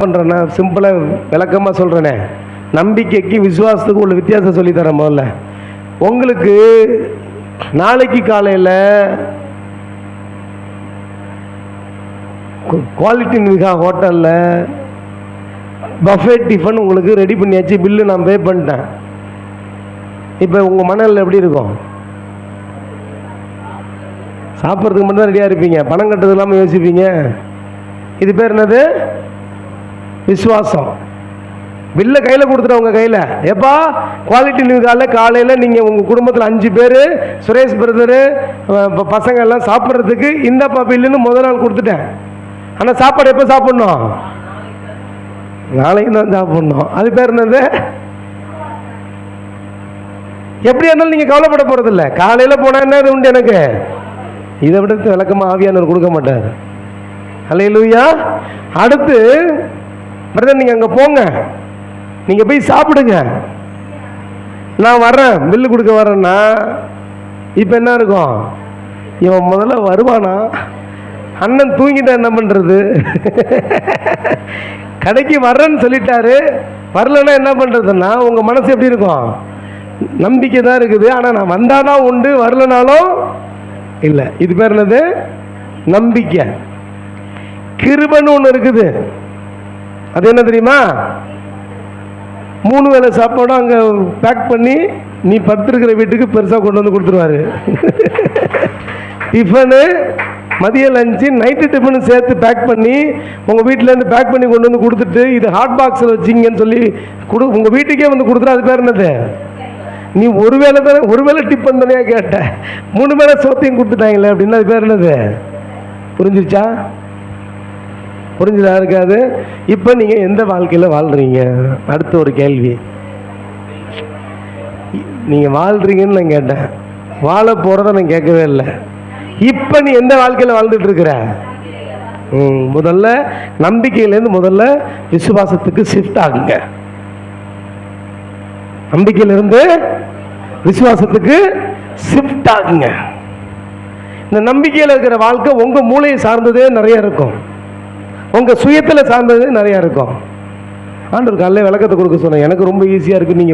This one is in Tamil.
பண்ணுறேன்னா சிம்பிளாக விளக்கமாக சொல்கிறேனே, நம்பிக்கைக்கு விசுவாசத்துக்கு உள்ள வித்தியாசம் சொல்லித்தரேன். முதல்ல உங்களுக்கு நாளைக்கு காலையில் குவாலிட்டி மிகா ஹோட்டலில் பஃபே டிஃபன் உங்களுக்கு ரெடி பண்ணியாச்சு, பில்லு நான் பே பண்ணிட்டேன். இப்போ உங்கள் மனதில் எப்படி இருக்கும்? சாப்பிட்றதுக்கு மட்டும் தான் ரெடியாக இருப்பீங்க, பணம் கட்டுறது இல்லாமல் யோசிப்பீங்க. இது பேர் என்னது? விசுவாசம். பில்லை கையில் கொடுத்துட்டேன் உங்கள் கையில். எப்பா குவாலிட்டி நியூஸால் காலையில் நீங்கள் உங்கள் குடும்பத்தில் 5 பேர் சுரேஷ் பிரதரு பசங்க எல்லாம் சாப்பிட்றதுக்கு இந்தப்பா பில்லுன்னு முதல் நாள் கொடுத்துட்டேன். ஆனால் சாப்பாடு எப்போ சாப்பிட்ணும்? நாளைக்கு தான் சாப்பிட்ணும். அது பேர் என்னது? எப்படி இருந்தாலும் நீங்கள் கவலைப்பட போகிறதில்ல. காலையில் போனால் என்ன இது உண்டு எனக்கு, இதை விட விளக்கமாக ஆவியானவர் கொடுக்க மாட்டார். அல்லேலூயா. அடுத்து பிரதர் நீங்கள் அங்கே போங்க, நீங்கள் போய் சாப்பிடுங்க, நான் வர்றேன் பில்லு கொடுக்க வரேன்னா இப்போ என்ன இருக்கும்? இவன் முதல்ல வருவானா? அண்ணன் தூங்கிட்டா என்ன பண்ணுறது? கடைக்கு வர்றேன்னு சொல்லிட்டாரு, வரலன்னா என்ன பண்ணுறதுன்னா உங்கள் மனசு எப்படி இருக்கும்? நம்பிக்கை தான் இருக்குது, ஆனால் நான் வந்தானா உண்டு, வரலனாலும் இல்லை. இது பேர் என்னது? நம்பிக்கை. கிருபைன்னு ஒன்று இருக்குது. அது என்ன தெரியுமா? 3 வேளை சாப்பாடும் அங்கே பேக் பண்ணி நீ படுத்துருக்கிற வீட்டுக்கு பெருசாக கொண்டு வந்து கொடுத்துருவாரு. டிஃபனு, மதிய லஞ்சு, நைட்டு டிஃபனு சேர்த்து பேக் பண்ணி உங்கள் வீட்டிலேருந்து பேக் பண்ணி கொண்டு வந்து கொடுத்துட்டு இது ஹாட் பாக்ஸில் வச்சிங்கன்னு சொல்லி உங்கள் வீட்டுக்கே வந்து கொடுத்துரு. அது பேர் என்னது? நீ ஒரு வேளை தானே, ஒரு வேளை டிஃபன் தானே கேட்ட, 3 வேளை சோத்தையும் கொடுத்துட்டாங்களே அப்படின்னா அது பேர் என்னது? புரிஞ்சிருச்சா? புரிஞ்சுதா? இருக்காது. இப்போ நீங்கள் எந்த வாழ்க்கையில் வாழ்கிறீங்க? அடுத்த ஒரு கேள்வி, நீங்கள் வாழ்கிறீங்கன்னு நான் கேட்டேன், வாழ போகிறத நான் கேட்கவே இல்லை. இப்போ நீ எந்த வாழ்க்கையில் வாழ்ந்துட்டு இருக்கிற? முதல்ல நம்பிக்கையிலேருந்து முதல்ல விசுவாசத்துக்கு ஷிஃப்ட் ஆகுங்க. நம்பிக்கையிலிருந்து விசுவாசத்துக்கு ஷிஃப்ட் ஆகுங்க. இந்த நம்பிக்கையில் இருக்கிற வாழ்க்கை உங்கள் மூளையை சார்ந்ததே நிறைய இருக்கும், உங்கள் சுயத்தில் சார்ந்தது நிறையா இருக்கும். ஆண்டவர் காலையில் விளக்கத்தை கொடுக்க சொன்னேன். எனக்கு ரொம்ப ஈஸியாக இருக்குது, நீங்கள்